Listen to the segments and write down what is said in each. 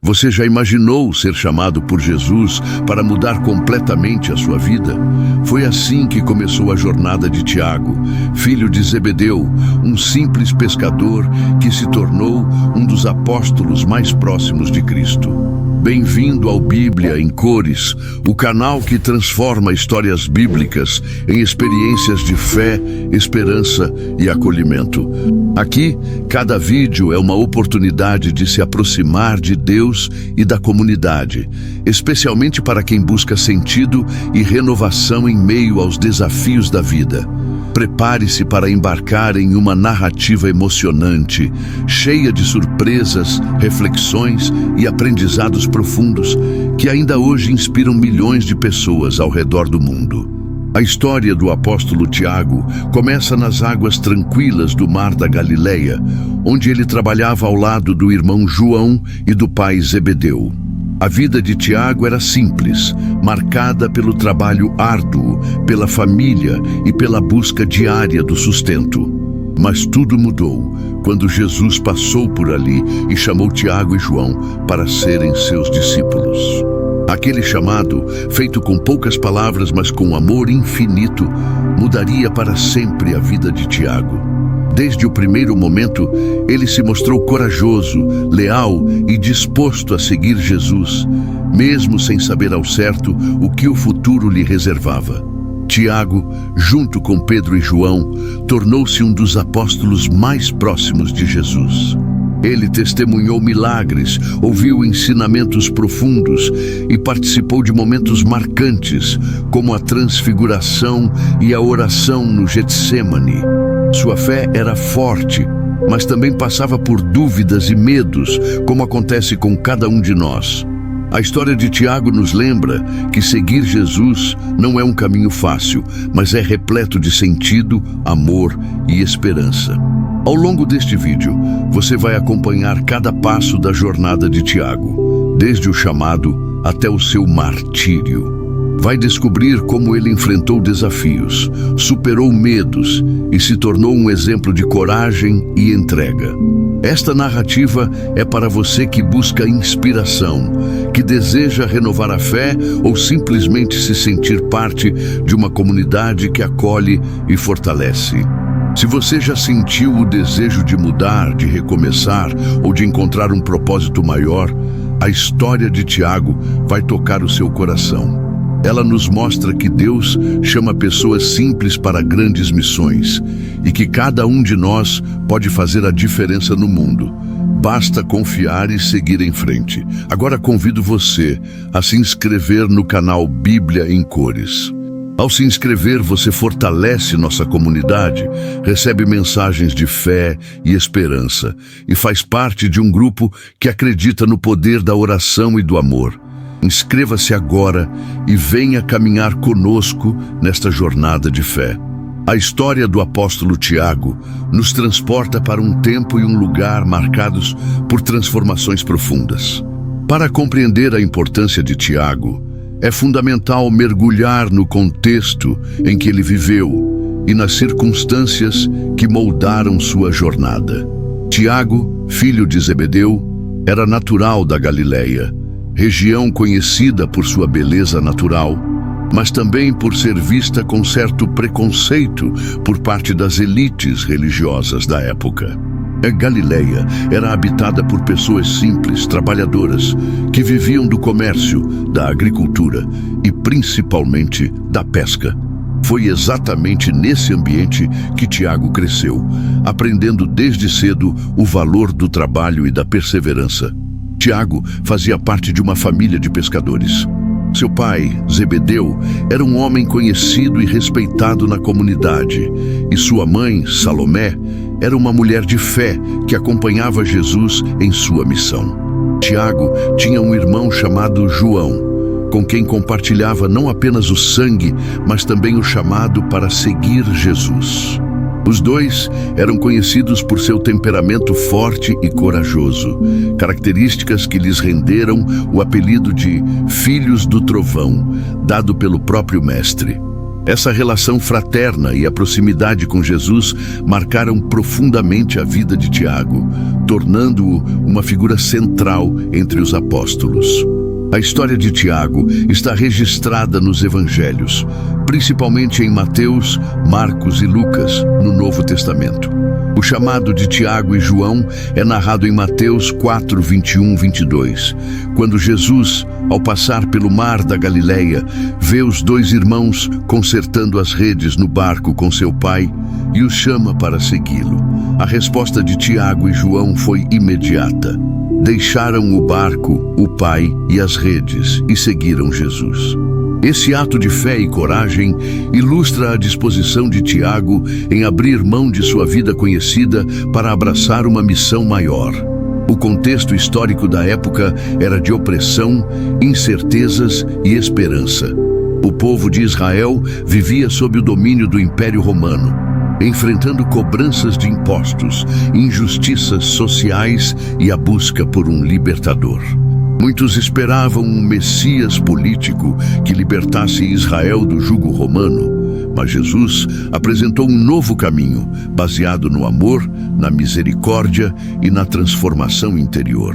Você já imaginou ser chamado por Jesus para mudar completamente a sua vida? Foi assim que começou a jornada de Tiago, filho de Zebedeu, um simples pescador que se tornou um dos apóstolos mais próximos de Cristo. Bem-vindo ao Bíblia em Cores, o canal que transforma histórias bíblicas em experiências de fé, esperança e acolhimento. Aqui, cada vídeo é uma oportunidade de se aproximar de Deus e da comunidade, especialmente para quem busca sentido e renovação em meio aos desafios da vida. Prepare-se para embarcar em uma narrativa emocionante, cheia de surpresas, reflexões e aprendizados profundos que ainda hoje inspiram milhões de pessoas ao redor do mundo. A história do apóstolo Tiago começa nas águas tranquilas do Mar da Galileia, onde ele trabalhava ao lado do irmão João e do pai Zebedeu. A vida de Tiago era simples, marcada pelo trabalho árduo, pela família e pela busca diária do sustento. Mas tudo mudou quando Jesus passou por ali e chamou Tiago e João para serem seus discípulos. Aquele chamado, feito com poucas palavras, mas com amor infinito, mudaria para sempre a vida de Tiago. Desde o primeiro momento, ele se mostrou corajoso, leal e disposto a seguir Jesus, mesmo sem saber ao certo o que o futuro lhe reservava. Tiago, junto com Pedro e João, tornou-se um dos apóstolos mais próximos de Jesus. Ele testemunhou milagres, ouviu ensinamentos profundos e participou de momentos marcantes, como a transfiguração e a oração no Getsêmani. Sua fé era forte, mas também passava por dúvidas e medos, como acontece com cada um de nós. A história de Tiago nos lembra que seguir Jesus não é um caminho fácil, mas é repleto de sentido, amor e esperança. Ao longo deste vídeo, você vai acompanhar cada passo da jornada de Tiago, desde o chamado até o seu martírio. Vai descobrir como ele enfrentou desafios, superou medos e se tornou um exemplo de coragem e entrega. Esta narrativa é para você que busca inspiração, que deseja renovar a fé ou simplesmente se sentir parte de uma comunidade que acolhe e fortalece. Se você já sentiu o desejo de mudar, de recomeçar ou de encontrar um propósito maior, a história de Tiago vai tocar o seu coração. Ela nos mostra que Deus chama pessoas simples para grandes missões e que cada um de nós pode fazer a diferença no mundo. Basta confiar e seguir em frente. Agora convido você a se inscrever no canal Bíblia em Cores. Ao se inscrever, você fortalece nossa comunidade, recebe mensagens de fé e esperança e faz parte de um grupo que acredita no poder da oração e do amor. Inscreva-se agora e venha caminhar conosco nesta jornada de fé. A história do apóstolo Tiago nos transporta para um tempo e um lugar marcados por transformações profundas. Para compreender a importância de Tiago, é fundamental mergulhar no contexto em que ele viveu e nas circunstâncias que moldaram sua jornada. Tiago, filho de Zebedeu, era natural da Galileia, região conhecida por sua beleza natural, mas também por ser vista com certo preconceito por parte das elites religiosas da época. A Galileia era habitada por pessoas simples, trabalhadoras, que viviam do comércio, da agricultura e principalmente da pesca. Foi exatamente nesse ambiente que Tiago cresceu, aprendendo desde cedo o valor do trabalho e da perseverança. Tiago fazia parte de uma família de pescadores. Seu pai, Zebedeu, era um homem conhecido e respeitado na comunidade, e sua mãe, Salomé, era uma mulher de fé que acompanhava Jesus em sua missão. Tiago tinha um irmão chamado João, com quem compartilhava não apenas o sangue, mas também o chamado para seguir Jesus. Os dois eram conhecidos por seu temperamento forte e corajoso, características que lhes renderam o apelido de Filhos do Trovão, dado pelo próprio mestre. Essa relação fraterna e a proximidade com Jesus marcaram profundamente a vida de Tiago, tornando-o uma figura central entre os apóstolos. A história de Tiago está registrada nos Evangelhos, principalmente em Mateus, Marcos e Lucas, no Novo Testamento. O chamado de Tiago e João é narrado em Mateus 4, 21, 22, quando Jesus, ao passar pelo mar da Galileia, vê os dois irmãos consertando as redes no barco com seu pai e os chama para segui-lo. A resposta de Tiago e João foi imediata. Deixaram o barco, o pai e as redes e seguiram Jesus. Esse ato de fé e coragem ilustra a disposição de Tiago em abrir mão de sua vida conhecida para abraçar uma missão maior. O contexto histórico da época era de opressão, incertezas e esperança. O povo de Israel vivia sob o domínio do Império Romano, enfrentando cobranças de impostos, injustiças sociais e a busca por um libertador. Muitos esperavam um Messias político que libertasse Israel do jugo romano, mas Jesus apresentou um novo caminho, baseado no amor, na misericórdia e na transformação interior.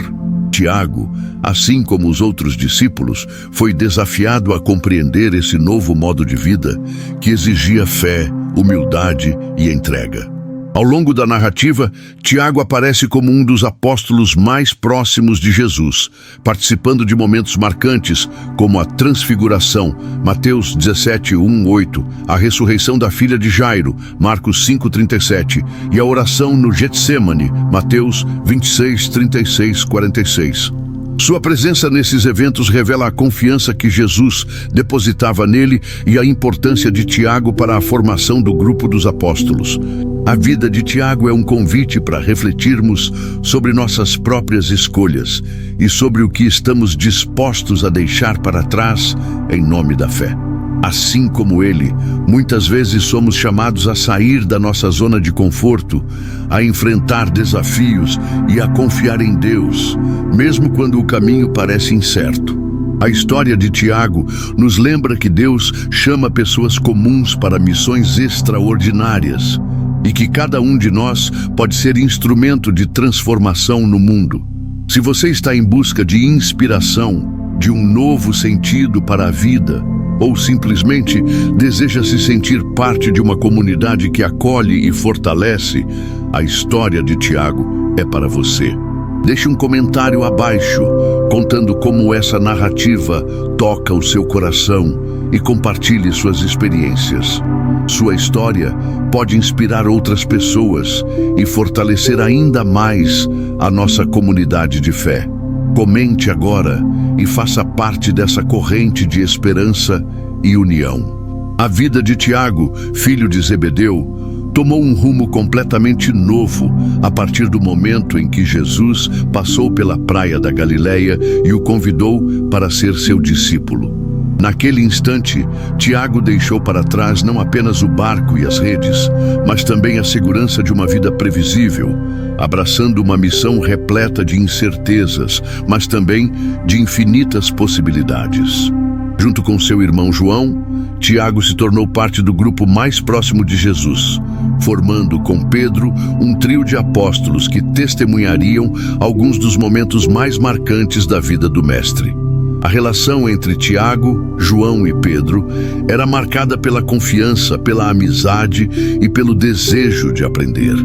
Tiago, assim como os outros discípulos, foi desafiado a compreender esse novo modo de vida que exigia fé, humildade e entrega. Ao longo da narrativa, Tiago aparece como um dos apóstolos mais próximos de Jesus, participando de momentos marcantes, como a transfiguração, Mateus 17, 1, 8, a ressurreição da filha de Jairo, Marcos 5, 37, e a oração no Getsêmani, Mateus 26, 36, 46. Sua presença nesses eventos revela a confiança que Jesus depositava nele e a importância de Tiago para a formação do grupo dos apóstolos. A vida de Tiago é um convite para refletirmos sobre nossas próprias escolhas e sobre o que estamos dispostos a deixar para trás em nome da fé. Assim como ele, muitas vezes somos chamados a sair da nossa zona de conforto, a enfrentar desafios e a confiar em Deus, mesmo quando o caminho parece incerto. A história de Tiago nos lembra que Deus chama pessoas comuns para missões extraordinárias e que cada um de nós pode ser instrumento de transformação no mundo. Se você está em busca de inspiração, de um novo sentido para a vida, ou simplesmente deseja se sentir parte de uma comunidade que acolhe e fortalece, a história de Tiago é para você. Deixe um comentário abaixo, contando como essa narrativa toca o seu coração e compartilhe suas experiências. Sua história pode inspirar outras pessoas e fortalecer ainda mais a nossa comunidade de fé. Comente agora e faça parte dessa corrente de esperança e união. A vida de Tiago, filho de Zebedeu, tomou um rumo completamente novo a partir do momento em que Jesus passou pela praia da Galileia e o convidou para ser seu discípulo. Naquele instante, Tiago deixou para trás não apenas o barco e as redes, mas também a segurança de uma vida previsível, abraçando uma missão repleta de incertezas, mas também de infinitas possibilidades. Junto com seu irmão João, Tiago se tornou parte do grupo mais próximo de Jesus, formando com Pedro um trio de apóstolos que testemunhariam alguns dos momentos mais marcantes da vida do Mestre. A relação entre Tiago, João e Pedro era marcada pela confiança, pela amizade e pelo desejo de aprender.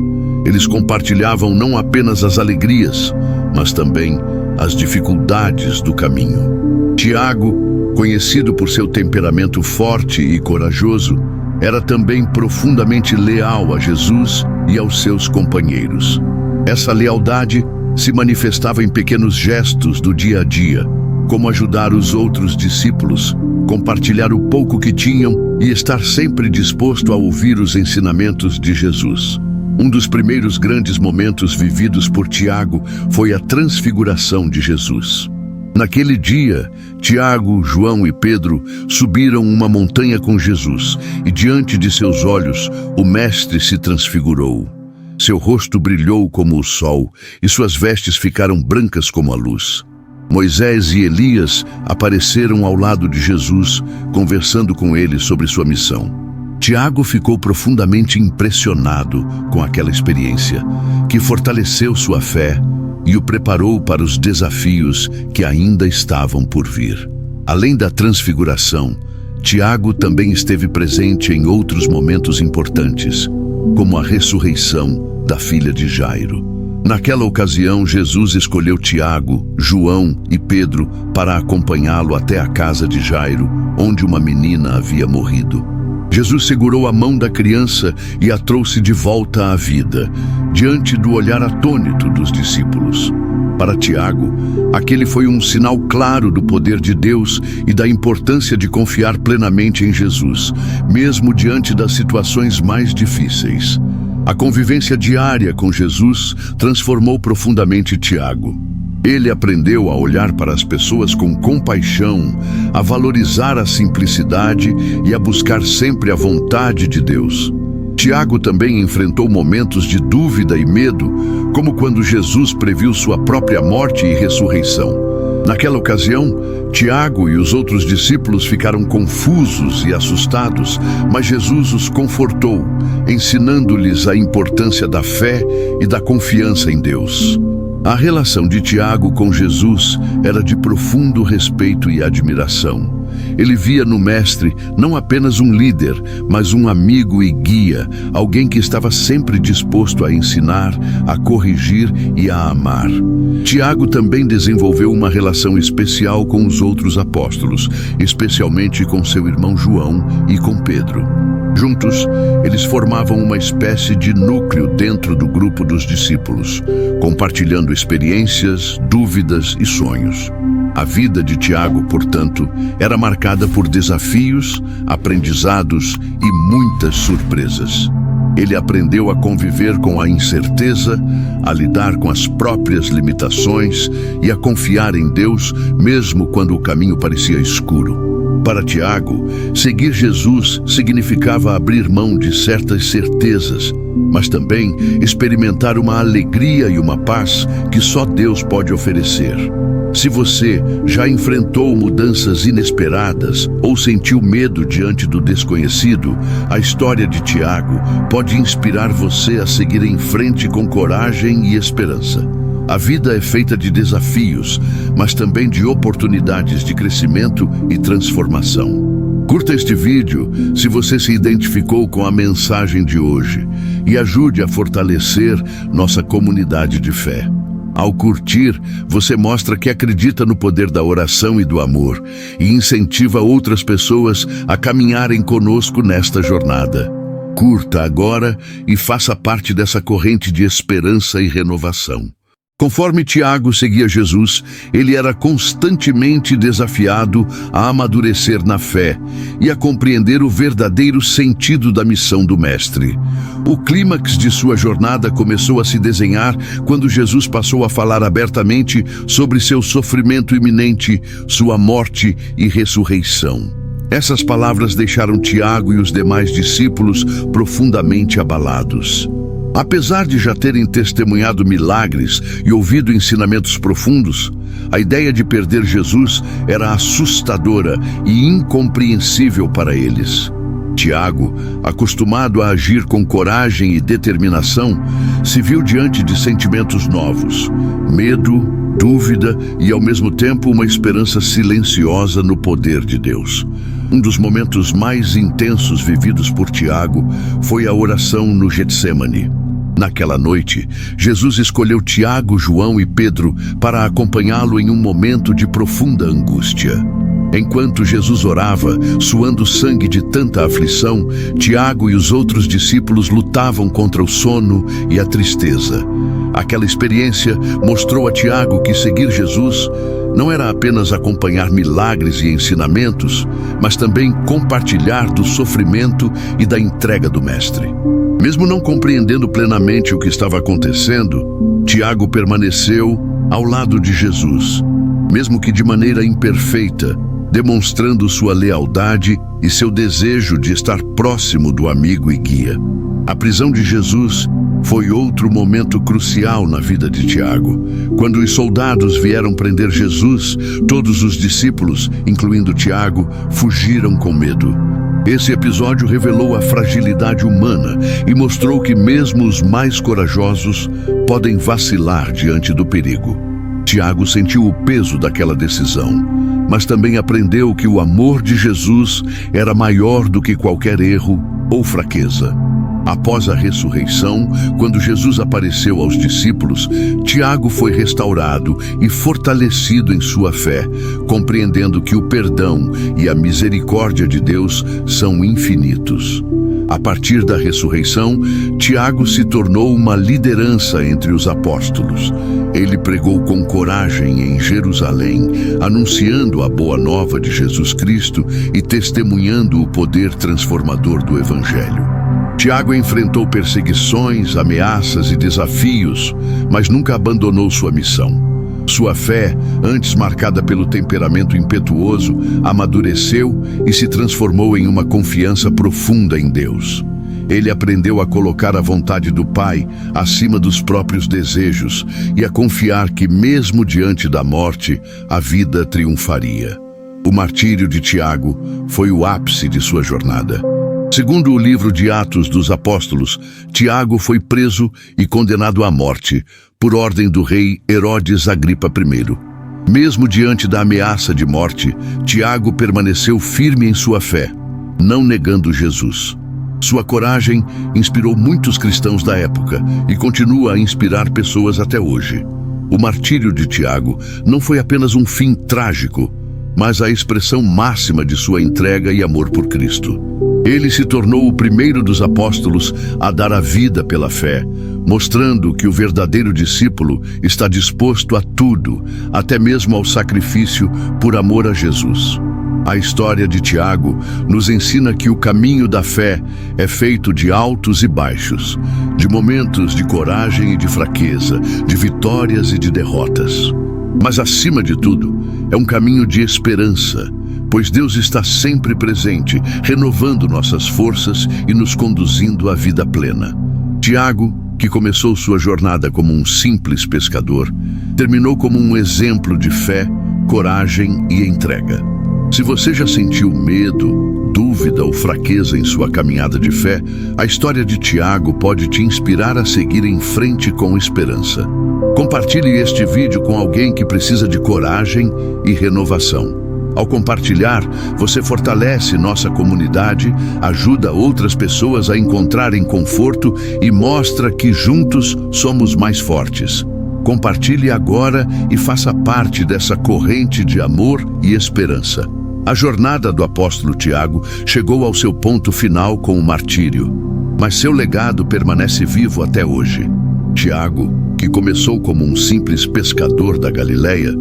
Eles compartilhavam não apenas as alegrias, mas também as dificuldades do caminho. Tiago, conhecido por seu temperamento forte e corajoso, era também profundamente leal a Jesus e aos seus companheiros. Essa lealdade se manifestava em pequenos gestos do dia a dia, como ajudar os outros discípulos, compartilhar o pouco que tinham e estar sempre disposto a ouvir os ensinamentos de Jesus. Um dos primeiros grandes momentos vividos por Tiago foi a transfiguração de Jesus. Naquele dia, Tiago, João e Pedro subiram uma montanha com Jesus e diante de seus olhos o Mestre se transfigurou. Seu rosto brilhou como o sol e suas vestes ficaram brancas como a luz. Moisés e Elias apareceram ao lado de Jesus, conversando com ele sobre sua missão. Tiago ficou profundamente impressionado com aquela experiência, que fortaleceu sua fé e o preparou para os desafios que ainda estavam por vir. Além da transfiguração, Tiago também esteve presente em outros momentos importantes, como a ressurreição da filha de Jairo. Naquela ocasião, Jesus escolheu Tiago, João e Pedro para acompanhá-lo até a casa de Jairo, onde uma menina havia morrido. Jesus segurou a mão da criança e a trouxe de volta à vida, diante do olhar atônito dos discípulos. Para Tiago, aquele foi um sinal claro do poder de Deus e da importância de confiar plenamente em Jesus, mesmo diante das situações mais difíceis. A convivência diária com Jesus transformou profundamente Tiago. Ele aprendeu a olhar para as pessoas com compaixão, a valorizar a simplicidade e a buscar sempre a vontade de Deus. Tiago também enfrentou momentos de dúvida e medo, como quando Jesus previu sua própria morte e ressurreição. Naquela ocasião, Tiago e os outros discípulos ficaram confusos e assustados, mas Jesus os confortou, ensinando-lhes a importância da fé e da confiança em Deus. A relação de Tiago com Jesus era de profundo respeito e admiração. Ele via no mestre não apenas um líder, mas um amigo e guia, alguém que estava sempre disposto a ensinar, a corrigir e a amar. Tiago também desenvolveu uma relação especial com os outros apóstolos, especialmente com seu irmão João e com Pedro. Juntos, eles formavam uma espécie de núcleo dentro do grupo dos discípulos, compartilhando experiências, dúvidas e sonhos. A vida de Tiago, portanto, era marcada por desafios, aprendizados e muitas surpresas. Ele aprendeu a conviver com a incerteza, a lidar com as próprias limitações e a confiar em Deus, mesmo quando o caminho parecia escuro. Para Tiago, seguir Jesus significava abrir mão de certas certezas, mas também experimentar uma alegria e uma paz que só Deus pode oferecer. Se você já enfrentou mudanças inesperadas ou sentiu medo diante do desconhecido, a história de Tiago pode inspirar você a seguir em frente com coragem e esperança. A vida é feita de desafios, mas também de oportunidades de crescimento e transformação. Curta este vídeo se você se identificou com a mensagem de hoje e ajude a fortalecer nossa comunidade de fé. Ao curtir, você mostra que acredita no poder da oração e do amor e incentiva outras pessoas a caminharem conosco nesta jornada. Curta agora e faça parte dessa corrente de esperança e renovação. Conforme Tiago seguia Jesus, ele era constantemente desafiado a amadurecer na fé e a compreender o verdadeiro sentido da missão do Mestre. O clímax de sua jornada começou a se desenhar quando Jesus passou a falar abertamente sobre seu sofrimento iminente, sua morte e ressurreição. Essas palavras deixaram Tiago e os demais discípulos profundamente abalados. Apesar de já terem testemunhado milagres e ouvido ensinamentos profundos, a ideia de perder Jesus era assustadora e incompreensível para eles. Tiago, acostumado a agir com coragem e determinação, se viu diante de sentimentos novos: medo, dúvida e, ao mesmo tempo, uma esperança silenciosa no poder de Deus. Um dos momentos mais intensos vividos por Tiago foi a oração no Getsêmani. Naquela noite, Jesus escolheu Tiago, João e Pedro para acompanhá-lo em um momento de profunda angústia. Enquanto Jesus orava, suando sangue de tanta aflição, Tiago e os outros discípulos lutavam contra o sono e a tristeza. Aquela experiência mostrou a Tiago que seguir Jesus não era apenas acompanhar milagres e ensinamentos, mas também compartilhar do sofrimento e da entrega do Mestre. Mesmo não compreendendo plenamente o que estava acontecendo, Tiago permaneceu ao lado de Jesus, mesmo que de maneira imperfeita, demonstrando sua lealdade e seu desejo de estar próximo do amigo e guia. A prisão de Jesus Foi outro momento crucial na vida de Tiago. Quando os soldados vieram prender Jesus, todos os discípulos, incluindo Tiago, fugiram com medo. Esse episódio revelou a fragilidade humana e mostrou que mesmo os mais corajosos podem vacilar diante do perigo. Tiago sentiu o peso daquela decisão, mas também aprendeu que o amor de Jesus era maior do que qualquer erro ou fraqueza. Após a ressurreição, quando Jesus apareceu aos discípulos, Tiago foi restaurado e fortalecido em sua fé, compreendendo que o perdão e a misericórdia de Deus são infinitos. A partir da ressurreição, Tiago se tornou uma liderança entre os apóstolos. Ele pregou com coragem em Jerusalém, anunciando a boa nova de Jesus Cristo e testemunhando o poder transformador do Evangelho. Tiago enfrentou perseguições, ameaças e desafios, mas nunca abandonou sua missão. Sua fé, antes marcada pelo temperamento impetuoso, amadureceu e se transformou em uma confiança profunda em Deus. Ele aprendeu a colocar a vontade do Pai acima dos próprios desejos e a confiar que, mesmo diante da morte, a vida triunfaria. O martírio de Tiago foi o ápice de sua jornada. Segundo o livro de Atos dos Apóstolos, Tiago foi preso e condenado à morte por ordem do rei Herodes Agripa I. Mesmo diante da ameaça de morte, Tiago permaneceu firme em sua fé, não negando Jesus. Sua coragem inspirou muitos cristãos da época e continua a inspirar pessoas até hoje. O martírio de Tiago não foi apenas um fim trágico, mas a expressão máxima de sua entrega e amor por Cristo. Ele se tornou o primeiro dos apóstolos a dar a vida pela fé, mostrando que o verdadeiro discípulo está disposto a tudo, até mesmo ao sacrifício por amor a Jesus. A história de Tiago nos ensina que o caminho da fé é feito de altos e baixos, de momentos de coragem e de fraqueza, de vitórias e de derrotas. Mas, acima de tudo, é um caminho de esperança, pois Deus está sempre presente, renovando nossas forças e nos conduzindo à vida plena. Tiago, que começou sua jornada como um simples pescador, terminou como um exemplo de fé, coragem e entrega. Se você já sentiu medo, dúvida ou fraqueza em sua caminhada de fé, a história de Tiago pode te inspirar a seguir em frente com esperança. Compartilhe este vídeo com alguém que precisa de coragem e renovação. Ao compartilhar, você fortalece nossa comunidade, ajuda outras pessoas a encontrarem conforto e mostra que juntos somos mais fortes. Compartilhe agora e faça parte dessa corrente de amor e esperança. A jornada do apóstolo Tiago chegou ao seu ponto final com o martírio, mas seu legado permanece vivo até hoje. Tiago, que começou como um simples pescador da Galileia,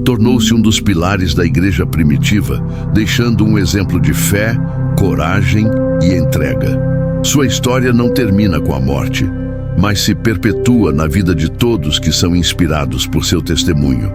tornou-se um dos pilares da igreja primitiva, deixando um exemplo de fé, coragem e entrega. Sua história não termina com a morte, mas se perpetua na vida de todos que são inspirados por seu testemunho.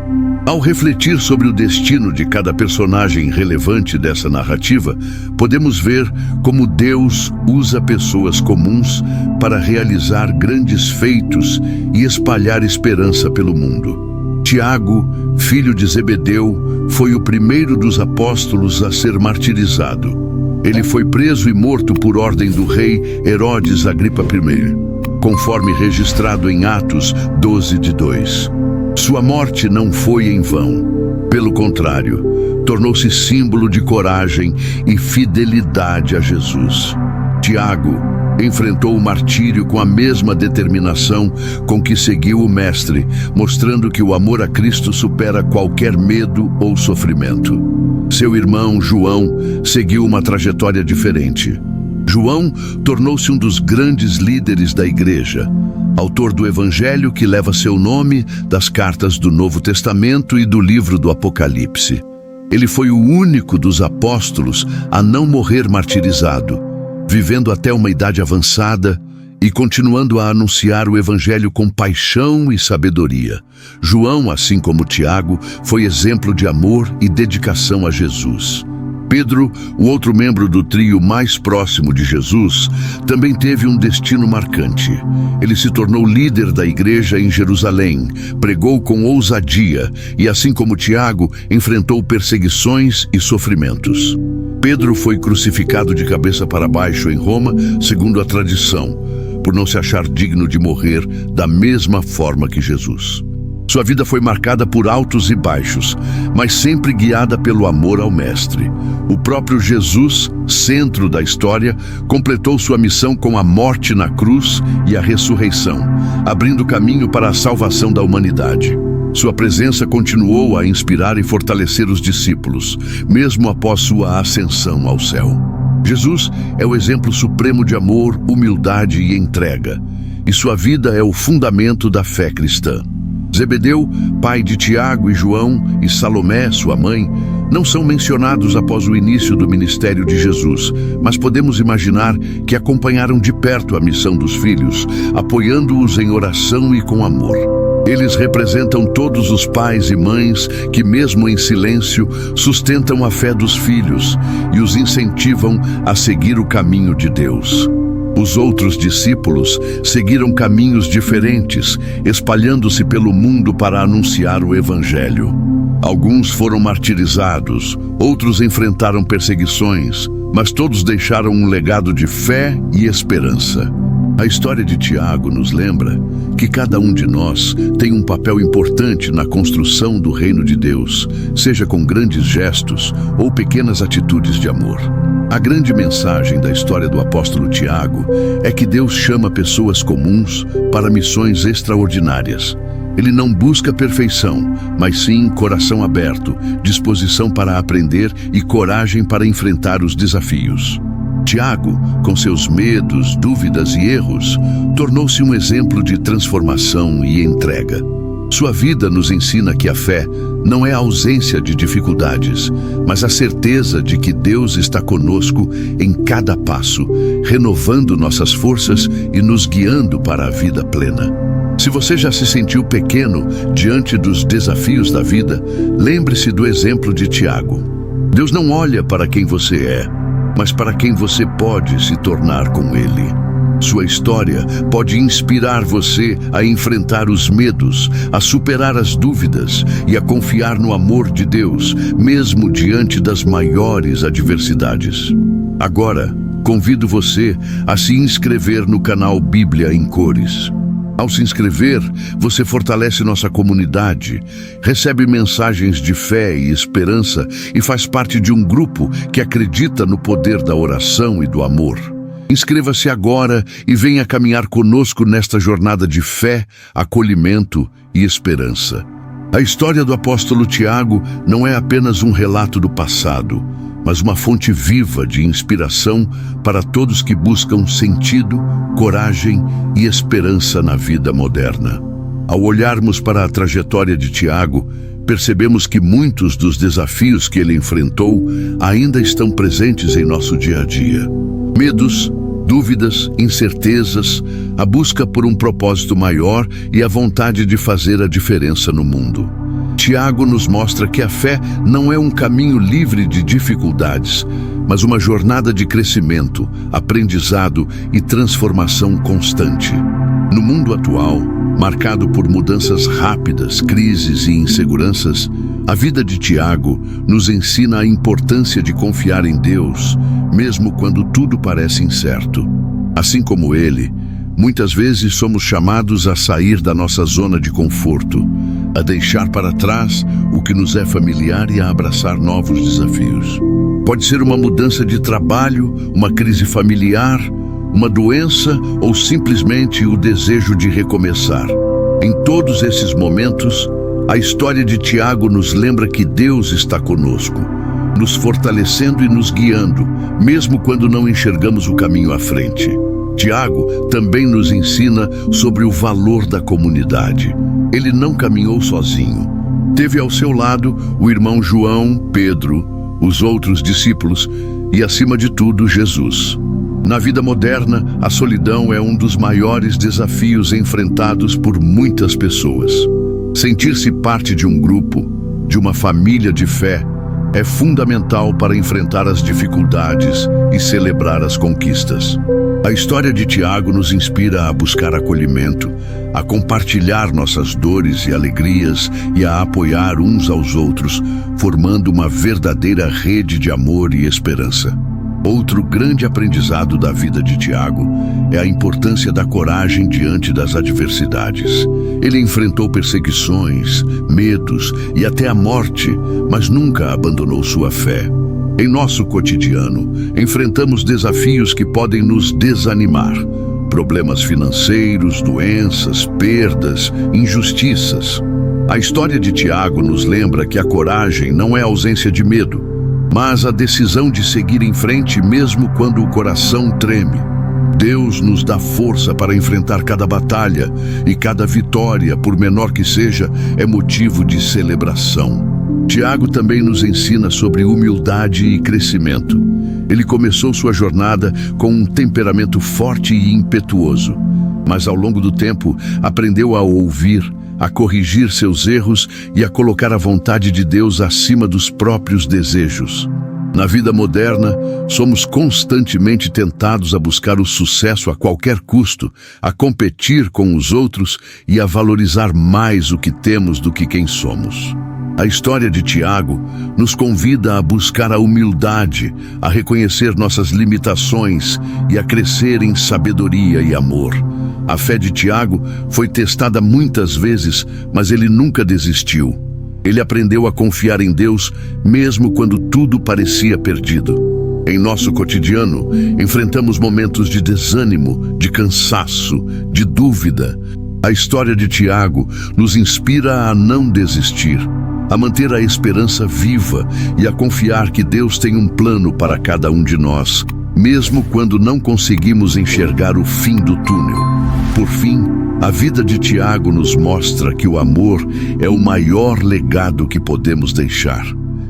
Ao refletir sobre o destino de cada personagem relevante dessa narrativa, podemos ver como Deus usa pessoas comuns para realizar grandes feitos e espalhar esperança pelo mundo. Tiago, filho de Zebedeu, foi o primeiro dos apóstolos a ser martirizado. Ele foi preso e morto por ordem do rei Herodes Agripa I, conforme registrado em Atos 12:2. Sua morte não foi em vão. Pelo contrário, tornou-se símbolo de coragem e fidelidade a Jesus. Tiago enfrentou o martírio com a mesma determinação com que seguiu o Mestre, mostrando que o amor a Cristo supera qualquer medo ou sofrimento. Seu irmão, João, seguiu uma trajetória diferente. João tornou-se um dos grandes líderes da igreja, autor do Evangelho que leva seu nome, das cartas do Novo Testamento e do livro do Apocalipse. Ele foi o único dos apóstolos a não morrer martirizado, vivendo até uma idade avançada e continuando a anunciar o Evangelho com paixão e sabedoria. João, assim como Tiago, foi exemplo de amor e dedicação a Jesus. Pedro, o outro membro do trio mais próximo de Jesus, também teve um destino marcante. Ele se tornou líder da igreja em Jerusalém, pregou com ousadia e, assim como Tiago, enfrentou perseguições e sofrimentos. Pedro foi crucificado de cabeça para baixo em Roma, segundo a tradição, por não se achar digno de morrer da mesma forma que Jesus. Sua vida foi marcada por altos e baixos, mas sempre guiada pelo amor ao Mestre. O próprio Jesus, centro da história, completou sua missão com a morte na cruz e a ressurreição, abrindo caminho para a salvação da humanidade. Sua presença continuou a inspirar e fortalecer os discípulos, mesmo após sua ascensão ao céu. Jesus é o exemplo supremo de amor, humildade e entrega, e sua vida é o fundamento da fé cristã. Zebedeu, pai de Tiago e João, e Salomé, sua mãe, não são mencionados após o início do ministério de Jesus, mas podemos imaginar que acompanharam de perto a missão dos filhos, apoiando-os em oração e com amor. Eles representam todos os pais e mães que, mesmo em silêncio, sustentam a fé dos filhos e os incentivam a seguir o caminho de Deus. Os outros discípulos seguiram caminhos diferentes, espalhando-se pelo mundo para anunciar o Evangelho. Alguns foram martirizados, outros enfrentaram perseguições, mas todos deixaram um legado de fé e esperança. A história de Tiago nos lembra que cada um de nós tem um papel importante na construção do reino de Deus, seja com grandes gestos ou pequenas atitudes de amor. A grande mensagem da história do apóstolo Tiago é que Deus chama pessoas comuns para missões extraordinárias. Ele não busca perfeição, mas sim coração aberto, disposição para aprender e coragem para enfrentar os desafios. Tiago, com seus medos, dúvidas e erros, tornou-se um exemplo de transformação e entrega. Sua vida nos ensina que a fé não é a ausência de dificuldades, mas a certeza de que Deus está conosco em cada passo, renovando nossas forças e nos guiando para a vida plena. Se você já se sentiu pequeno diante dos desafios da vida, lembre-se do exemplo de Tiago. Deus não olha para quem você é, mas para quem você pode se tornar com Ele. Sua história pode inspirar você a enfrentar os medos, a superar as dúvidas e a confiar no amor de Deus, mesmo diante das maiores adversidades. Agora, convido você a se inscrever no canal Bíblia em Cores. Ao se inscrever, você fortalece nossa comunidade, recebe mensagens de fé e esperança e faz parte de um grupo que acredita no poder da oração e do amor. Inscreva-se agora e venha caminhar conosco nesta jornada de fé, acolhimento e esperança. A história do apóstolo Tiago não é apenas um relato do passado, mas uma fonte viva de inspiração para todos que buscam sentido, coragem e esperança na vida moderna. Ao olharmos para a trajetória de Tiago, percebemos que muitos dos desafios que ele enfrentou ainda estão presentes em nosso dia a dia. Medos, dúvidas, incertezas, a busca por um propósito maior e a vontade de fazer a diferença no mundo. Tiago nos mostra que a fé não é um caminho livre de dificuldades, mas uma jornada de crescimento, aprendizado e transformação constante. No mundo atual, marcado por mudanças rápidas, crises e inseguranças, a vida de Tiago nos ensina a importância de confiar em Deus, mesmo quando tudo parece incerto. Assim como ele, muitas vezes somos chamados a sair da nossa zona de conforto, a deixar para trás o que nos é familiar e a abraçar novos desafios. Pode ser uma mudança de trabalho, uma crise familiar, uma doença ou simplesmente o desejo de recomeçar. Em todos esses momentos, a história de Tiago nos lembra que Deus está conosco, nos fortalecendo e nos guiando, mesmo quando não enxergamos o caminho à frente. Tiago também nos ensina sobre o valor da comunidade. Ele não caminhou sozinho. Teve ao seu lado o irmão João, Pedro, os outros discípulos e, acima de tudo, Jesus. Na vida moderna, a solidão é um dos maiores desafios enfrentados por muitas pessoas. Sentir-se parte de um grupo, de uma família de fé, é fundamental para enfrentar as dificuldades e celebrar as conquistas. A história de Tiago nos inspira a buscar acolhimento, a compartilhar nossas dores e alegrias e a apoiar uns aos outros, formando uma verdadeira rede de amor e esperança. Outro grande aprendizado da vida de Tiago é a importância da coragem diante das adversidades. Ele enfrentou perseguições, medos e até a morte, mas nunca abandonou sua fé. Em nosso cotidiano, enfrentamos desafios que podem nos desanimar. Problemas financeiros, doenças, perdas, injustiças. A história de Tiago nos lembra que a coragem não é ausência de medo, mas a decisão de seguir em frente mesmo quando o coração treme. Deus nos dá força para enfrentar cada batalha, e cada vitória, por menor que seja, é motivo de celebração. Tiago também nos ensina sobre humildade e crescimento. Ele começou sua jornada com um temperamento forte e impetuoso, mas ao longo do tempo aprendeu a ouvir, a corrigir seus erros e a colocar a vontade de Deus acima dos próprios desejos. Na vida moderna, somos constantemente tentados a buscar o sucesso a qualquer custo, a competir com os outros e a valorizar mais o que temos do que quem somos. A história de Tiago nos convida a buscar a humildade, a reconhecer nossas limitações e a crescer em sabedoria e amor. A fé de Tiago foi testada muitas vezes, mas ele nunca desistiu. Ele aprendeu a confiar em Deus, mesmo quando tudo parecia perdido. Em nosso cotidiano, enfrentamos momentos de desânimo, de cansaço, de dúvida. A história de Tiago nos inspira a não desistir, a manter a esperança viva e a confiar que Deus tem um plano para cada um de nós, mesmo quando não conseguimos enxergar o fim do túnel. Por fim, a vida de Tiago nos mostra que o amor é o maior legado que podemos deixar.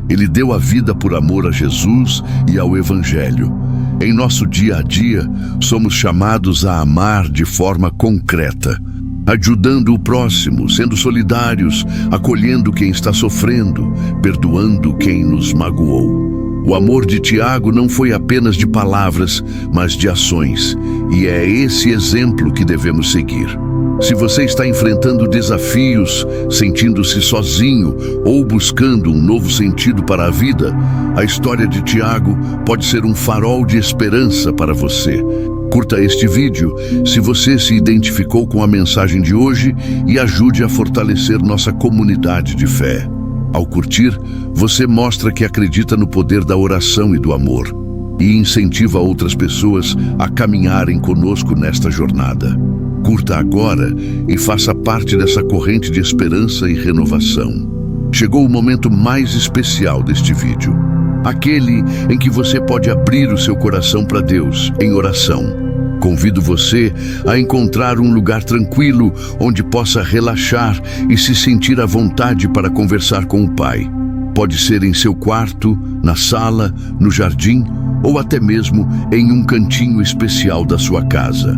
Ele deu a vida por amor a Jesus e ao Evangelho. Em nosso dia a dia, somos chamados a amar de forma concreta, ajudando o próximo, sendo solidários, acolhendo quem está sofrendo, perdoando quem nos magoou. O amor de Tiago não foi apenas de palavras, mas de ações, e é esse exemplo que devemos seguir. Se você está enfrentando desafios, sentindo-se sozinho ou buscando um novo sentido para a vida, a história de Tiago pode ser um farol de esperança para você. Curta este vídeo se você se identificou com a mensagem de hoje e ajude a fortalecer nossa comunidade de fé. Ao curtir, você mostra que acredita no poder da oração e do amor, e incentiva outras pessoas a caminharem conosco nesta jornada. Curta agora e faça parte dessa corrente de esperança e renovação. Chegou o momento mais especial deste vídeo, aquele em que você pode abrir o seu coração para Deus em oração. Convido você a encontrar um lugar tranquilo onde possa relaxar e se sentir à vontade para conversar com o Pai. Pode ser em seu quarto, na sala, no jardim ou até mesmo em um cantinho especial da sua casa.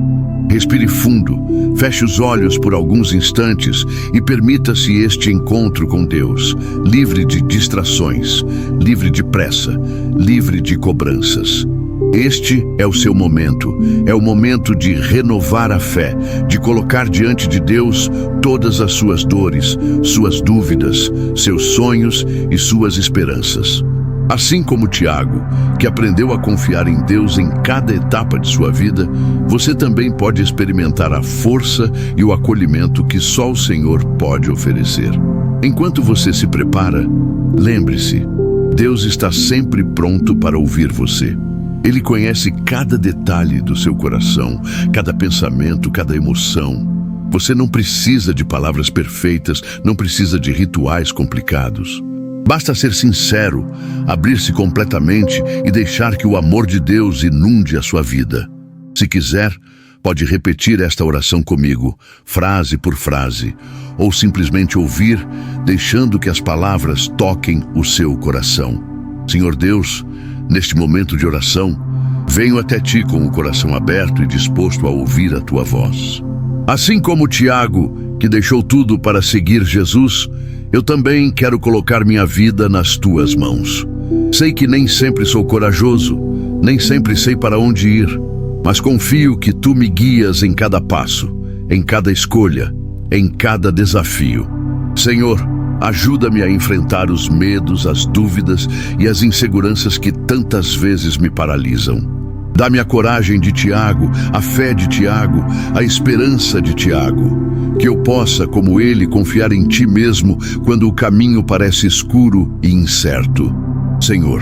Respire fundo, feche os olhos por alguns instantes e permita-se este encontro com Deus, livre de distrações, livre de pressa, livre de cobranças. Este é o seu momento, é o momento de renovar a fé, de colocar diante de Deus todas as suas dores, suas dúvidas, seus sonhos e suas esperanças. Assim como Tiago, que aprendeu a confiar em Deus em cada etapa de sua vida, você também pode experimentar a força e o acolhimento que só o Senhor pode oferecer. Enquanto você se prepara, lembre-se, Deus está sempre pronto para ouvir você. Ele conhece cada detalhe do seu coração, cada pensamento, cada emoção. Você não precisa de palavras perfeitas, não precisa de rituais complicados. Basta ser sincero, abrir-se completamente e deixar que o amor de Deus inunde a sua vida. Se quiser, pode repetir esta oração comigo, frase por frase, ou simplesmente ouvir, deixando que as palavras toquem o seu coração. Senhor Deus, neste momento de oração, venho até Ti com o coração aberto e disposto a ouvir a Tua voz. Assim como Tiago, que deixou tudo para seguir Jesus, eu também quero colocar minha vida nas Tuas mãos. Sei que nem sempre sou corajoso, nem sempre sei para onde ir, mas confio que tu me guias em cada passo, em cada escolha, em cada desafio. Senhor, ajuda-me a enfrentar os medos, as dúvidas e as inseguranças que tantas vezes me paralisam. Dá-me a coragem de Tiago, a fé de Tiago, a esperança de Tiago. Que eu possa, como ele, confiar em ti mesmo quando o caminho parece escuro e incerto. Senhor,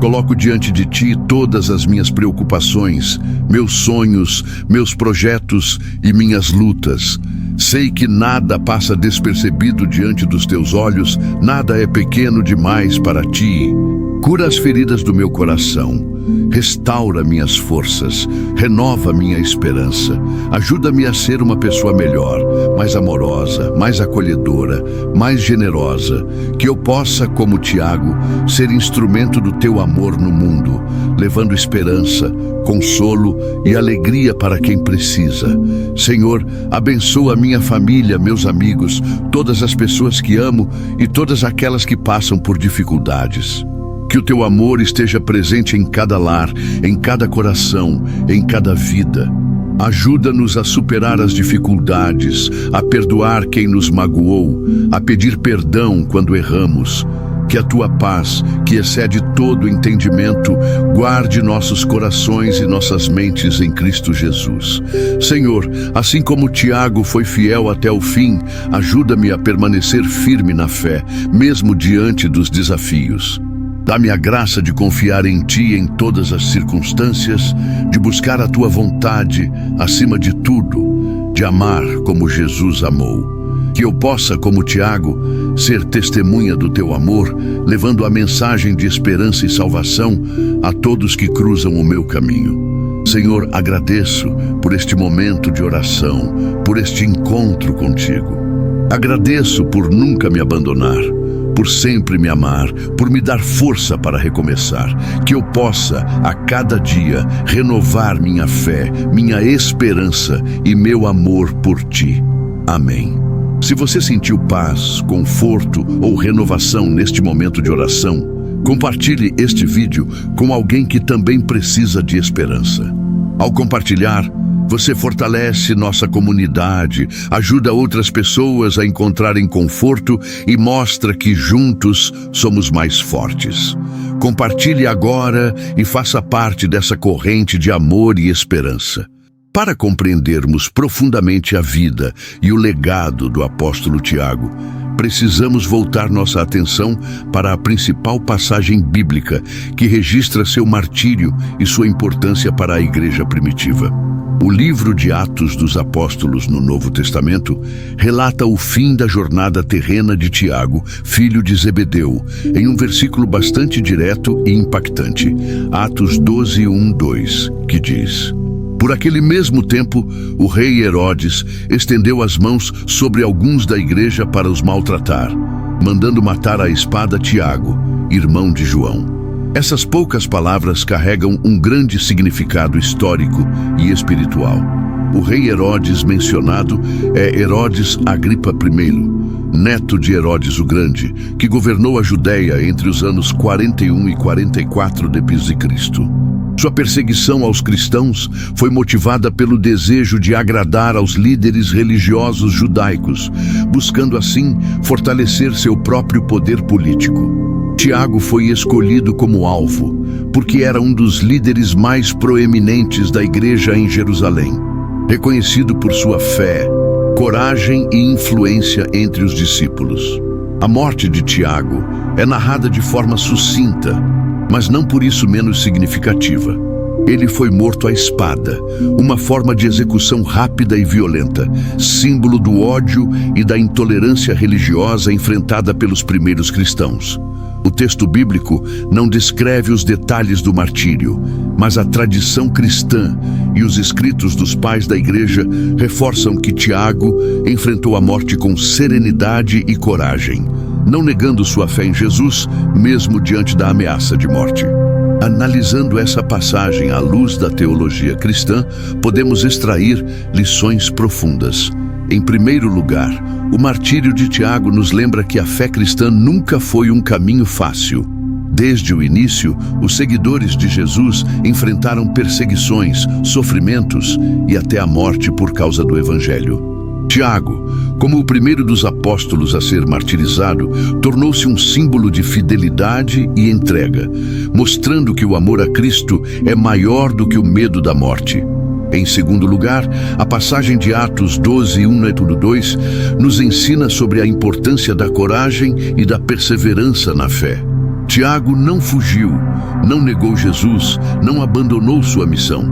coloco diante de ti todas as minhas preocupações, meus sonhos, meus projetos e minhas lutas. Sei que nada passa despercebido diante dos teus olhos, nada é pequeno demais para ti. Cura as feridas do meu coração, restaura minhas forças, renova minha esperança. Ajuda-me a ser uma pessoa melhor, mais amorosa, mais acolhedora, mais generosa. Que eu possa, como Tiago, ser instrumento do teu amor no mundo, levando esperança, consolo e alegria para quem precisa. Senhor, abençoa minha família, meus amigos, todas as pessoas que amo e todas aquelas que passam por dificuldades. Que o teu amor esteja presente em cada lar, em cada coração, em cada vida. Ajuda-nos a superar as dificuldades, a perdoar quem nos magoou, a pedir perdão quando erramos. Que a tua paz, que excede todo entendimento, guarde nossos corações e nossas mentes em Cristo Jesus. Senhor, assim como Tiago foi fiel até o fim, ajuda-me a permanecer firme na fé, mesmo diante dos desafios. Dá-me a graça de confiar em ti em todas as circunstâncias, de buscar a tua vontade acima de tudo, de amar como Jesus amou. Que eu possa, como Tiago, ser testemunha do teu amor, levando a mensagem de esperança e salvação a todos que cruzam o meu caminho. Senhor, agradeço por este momento de oração, por este encontro contigo. Agradeço por nunca me abandonar, por sempre me amar, por me dar força para recomeçar. Que eu possa, a cada dia, renovar minha fé, minha esperança e meu amor por ti. Amém. Se você sentiu paz, conforto ou renovação neste momento de oração, compartilhe este vídeo com alguém que também precisa de esperança. Ao compartilhar, você fortalece nossa comunidade, ajuda outras pessoas a encontrarem conforto e mostra que juntos somos mais fortes. Compartilhe agora e faça parte dessa corrente de amor e esperança. Para compreendermos profundamente a vida e o legado do apóstolo Tiago, precisamos voltar nossa atenção para a principal passagem bíblica que registra seu martírio e sua importância para a igreja primitiva. O livro de Atos dos Apóstolos no Novo Testamento relata o fim da jornada terrena de Tiago, filho de Zebedeu, em um versículo bastante direto e impactante, Atos 12, 1, 2, que diz: Por aquele mesmo tempo, o rei Herodes estendeu as mãos sobre alguns da igreja para os maltratar, mandando matar à espada Tiago, irmão de João. Essas poucas palavras carregam um grande significado histórico e espiritual. O rei Herodes mencionado é Herodes Agripa I, neto de Herodes o Grande, que governou a Judéia entre os anos 41 e 44 d.C. Sua perseguição aos cristãos foi motivada pelo desejo de agradar aos líderes religiosos judaicos, buscando assim fortalecer seu próprio poder político. Tiago foi escolhido como alvo, porque era um dos líderes mais proeminentes da igreja em Jerusalém, reconhecido por sua fé, coragem e influência entre os discípulos. A morte de Tiago é narrada de forma sucinta, mas não por isso menos significativa. Ele foi morto à espada, uma forma de execução rápida e violenta, símbolo do ódio e da intolerância religiosa enfrentada pelos primeiros cristãos. O texto bíblico não descreve os detalhes do martírio, mas a tradição cristã e os escritos dos pais da igreja reforçam que Tiago enfrentou a morte com serenidade e coragem, não negando sua fé em Jesus, mesmo diante da ameaça de morte. Analisando essa passagem à luz da teologia cristã, podemos extrair lições profundas. Em primeiro lugar, o martírio de Tiago nos lembra que a fé cristã nunca foi um caminho fácil. Desde o início, os seguidores de Jesus enfrentaram perseguições, sofrimentos e até a morte por causa do Evangelho. Tiago, como o primeiro dos apóstolos a ser martirizado, tornou-se um símbolo de fidelidade e entrega, mostrando que o amor a Cristo é maior do que o medo da morte. Em segundo lugar, a passagem de Atos 12, 1-2, nos ensina sobre a importância da coragem e da perseverança na fé. Tiago não fugiu, não negou Jesus, não abandonou sua missão.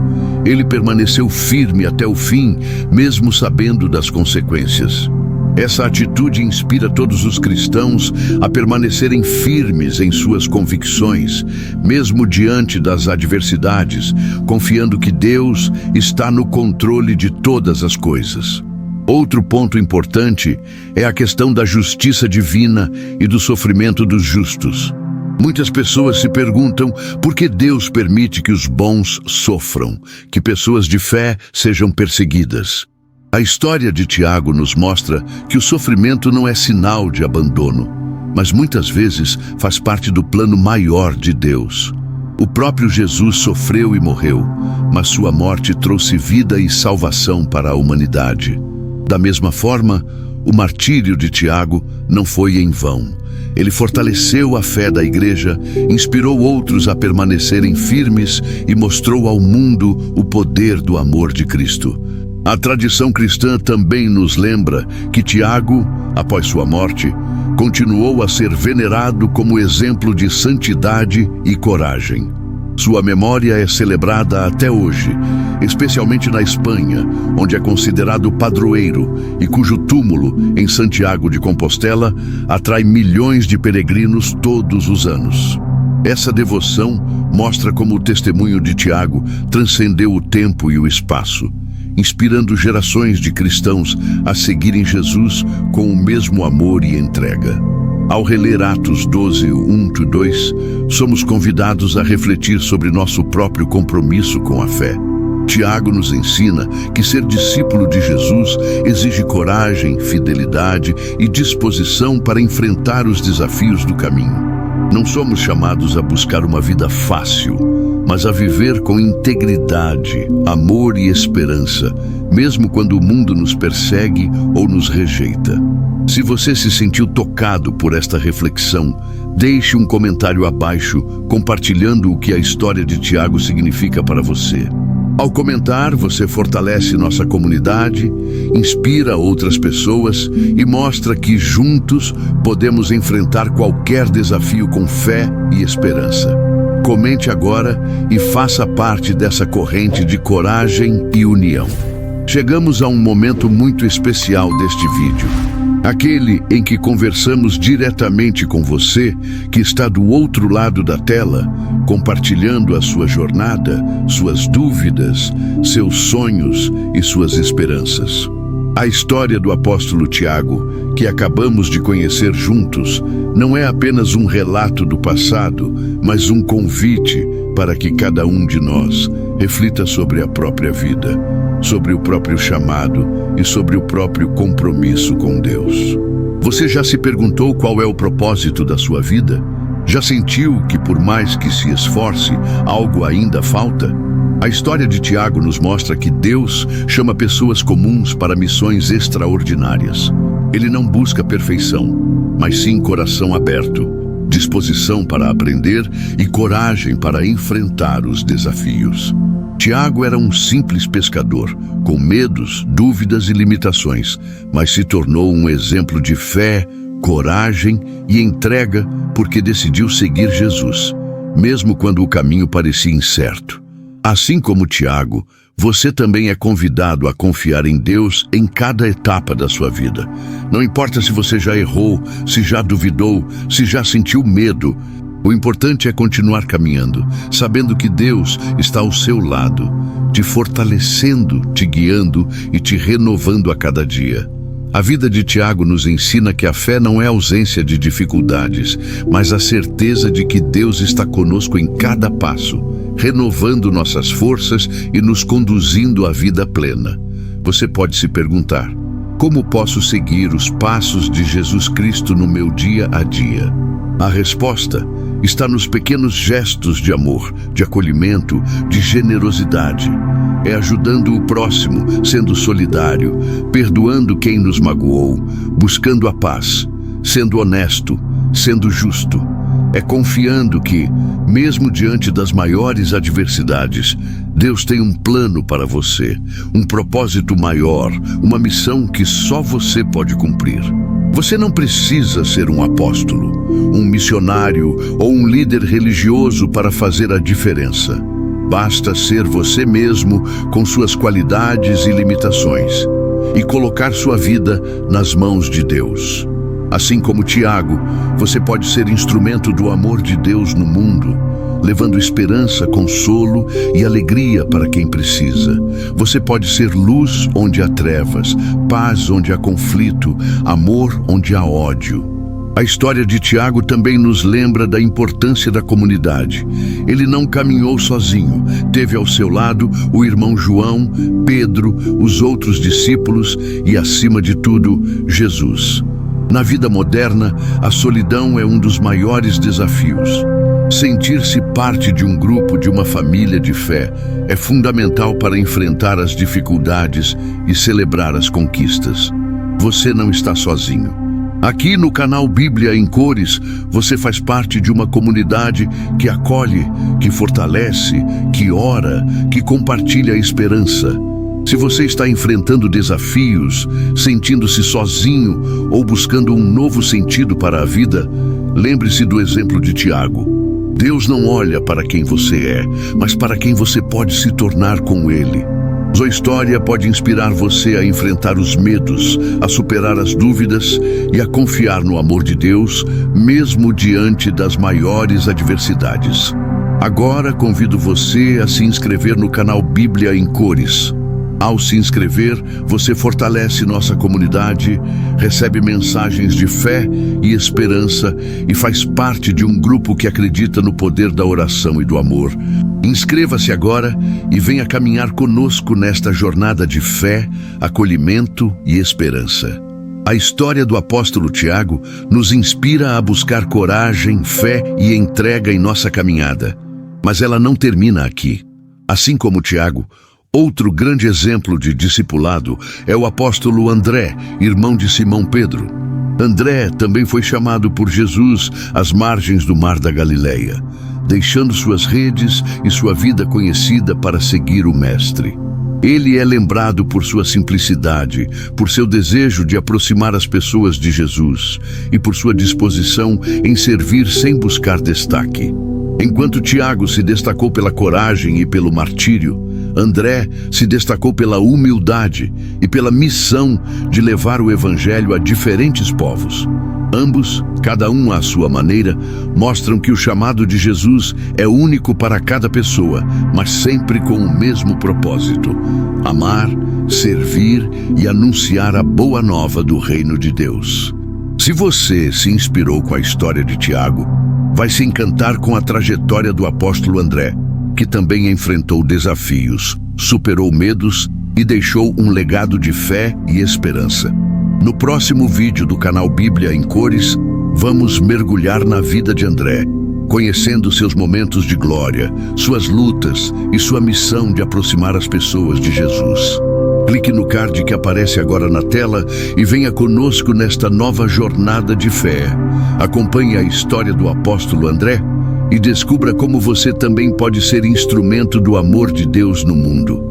Ele permaneceu firme até o fim, mesmo sabendo das consequências. Essa atitude inspira todos os cristãos a permanecerem firmes em suas convicções, mesmo diante das adversidades, confiando que Deus está no controle de todas as coisas. Outro ponto importante é a questão da justiça divina e do sofrimento dos justos. Muitas pessoas se perguntam por que Deus permite que os bons sofram, que pessoas de fé sejam perseguidas. A história de Tiago nos mostra que o sofrimento não é sinal de abandono, mas muitas vezes faz parte do plano maior de Deus. O próprio Jesus sofreu e morreu, mas sua morte trouxe vida e salvação para a humanidade. Da mesma forma, o martírio de Tiago não foi em vão. Ele fortaleceu a fé da igreja, inspirou outros a permanecerem firmes e mostrou ao mundo o poder do amor de Cristo. A tradição cristã também nos lembra que Tiago, após sua morte, continuou a ser venerado como exemplo de santidade e coragem. Sua memória é celebrada até hoje, especialmente na Espanha, onde é considerado padroeiro e cujo túmulo, em Santiago de Compostela, atrai milhões de peregrinos todos os anos. Essa devoção mostra como o testemunho de Tiago transcendeu o tempo e o espaço, inspirando gerações de cristãos a seguirem Jesus com o mesmo amor e entrega. Ao reler Atos 12, 1-2, somos convidados a refletir sobre nosso próprio compromisso com a fé. Tiago nos ensina que ser discípulo de Jesus exige coragem, fidelidade e disposição para enfrentar os desafios do caminho. Não somos chamados a buscar uma vida fácil, mas a viver com integridade, amor e esperança, mesmo quando o mundo nos persegue ou nos rejeita. Se você se sentiu tocado por esta reflexão, deixe um comentário abaixo compartilhando o que a história de Tiago significa para você. Ao comentar, você fortalece nossa comunidade, inspira outras pessoas e mostra que juntos podemos enfrentar qualquer desafio com fé e esperança. Comente agora e faça parte dessa corrente de coragem e união. Chegamos a um momento muito especial deste vídeo. Aquele em que conversamos diretamente com você, que está do outro lado da tela, compartilhando a sua jornada, suas dúvidas, seus sonhos e suas esperanças. A história do apóstolo Tiago, que acabamos de conhecer juntos, não é apenas um relato do passado, mas um convite para que cada um de nós reflita sobre a própria vida, sobre o próprio chamado e sobre o próprio compromisso com Deus. Você já se perguntou qual é o propósito da sua vida? Já sentiu que por mais que se esforce, algo ainda falta? A história de Tiago nos mostra que Deus chama pessoas comuns para missões extraordinárias. Ele não busca perfeição, mas sim coração aberto, disposição para aprender e coragem para enfrentar os desafios. Tiago era um simples pescador, com medos, dúvidas e limitações, mas se tornou um exemplo de fé, coragem e entrega porque decidiu seguir Jesus, mesmo quando o caminho parecia incerto. Assim como Tiago, você também é convidado a confiar em Deus em cada etapa da sua vida. Não importa se você já errou, se já duvidou, se já sentiu medo. O importante é continuar caminhando, sabendo que Deus está ao seu lado, te fortalecendo, te guiando e te renovando a cada dia. A vida de Tiago nos ensina que a fé não é ausência de dificuldades, mas a certeza de que Deus está conosco em cada passo, renovando nossas forças e nos conduzindo à vida plena. Você pode se perguntar: como posso seguir os passos de Jesus Cristo no meu dia a dia? A resposta está nos pequenos gestos de amor, de acolhimento, de generosidade. É ajudando o próximo, sendo solidário, perdoando quem nos magoou, buscando a paz, sendo honesto, sendo justo. É confiando que, mesmo diante das maiores adversidades, Deus tem um plano para você, um propósito maior, uma missão que só você pode cumprir. Você não precisa ser um apóstolo, um missionário ou um líder religioso para fazer a diferença. Basta ser você mesmo com suas qualidades e limitações e colocar sua vida nas mãos de Deus. Assim como Tiago, você pode ser instrumento do amor de Deus no mundo, levando esperança, consolo e alegria para quem precisa. Você pode ser luz onde há trevas, paz onde há conflito, amor onde há ódio. A história de Tiago também nos lembra da importância da comunidade. Ele não caminhou sozinho, teve ao seu lado o irmão João, Pedro, os outros discípulos e, acima de tudo, Jesus. Na vida moderna, a solidão é um dos maiores desafios. Sentir-se parte de um grupo, de uma família de fé, é fundamental para enfrentar as dificuldades e celebrar as conquistas. Você não está sozinho. Aqui no canal Bíblia em Cores, você faz parte de uma comunidade que acolhe, que fortalece, que ora, que compartilha a esperança. Se você está enfrentando desafios, sentindo-se sozinho ou buscando um novo sentido para a vida, lembre-se do exemplo de Tiago. Deus não olha para quem você é, mas para quem você pode se tornar com Ele. Sua história pode inspirar você a enfrentar os medos, a superar as dúvidas e a confiar no amor de Deus, mesmo diante das maiores adversidades. Agora convido você a se inscrever no canal Bíblia em Cores. Ao se inscrever, você fortalece nossa comunidade, recebe mensagens de fé e esperança e faz parte de um grupo que acredita no poder da oração e do amor. Inscreva-se agora e venha caminhar conosco nesta jornada de fé, acolhimento e esperança. A história do apóstolo Tiago nos inspira a buscar coragem, fé e entrega em nossa caminhada. Mas ela não termina aqui. Assim como Tiago, outro grande exemplo de discipulado é o apóstolo André, irmão de Simão Pedro. André também foi chamado por Jesus às margens do Mar da Galileia, deixando suas redes e sua vida conhecida para seguir o Mestre. Ele é lembrado por sua simplicidade, por seu desejo de aproximar as pessoas de Jesus e por sua disposição em servir sem buscar destaque. Enquanto Tiago se destacou pela coragem e pelo martírio, André se destacou pela humildade e pela missão de levar o Evangelho a diferentes povos. Ambos, cada um à sua maneira, mostram que o chamado de Jesus é único para cada pessoa, mas sempre com o mesmo propósito: amar, servir e anunciar a boa nova do reino de Deus. Se você se inspirou com a história de Tiago, vai se encantar com a trajetória do apóstolo André, que também enfrentou desafios, superou medos e deixou um legado de fé e esperança. No próximo vídeo do canal Bíblia em Cores, vamos mergulhar na vida de André, conhecendo seus momentos de glória, suas lutas e sua missão de aproximar as pessoas de Jesus. Clique no card que aparece agora na tela e venha conosco nesta nova jornada de fé. Acompanhe a história do apóstolo André e descubra como você também pode ser instrumento do amor de Deus no mundo.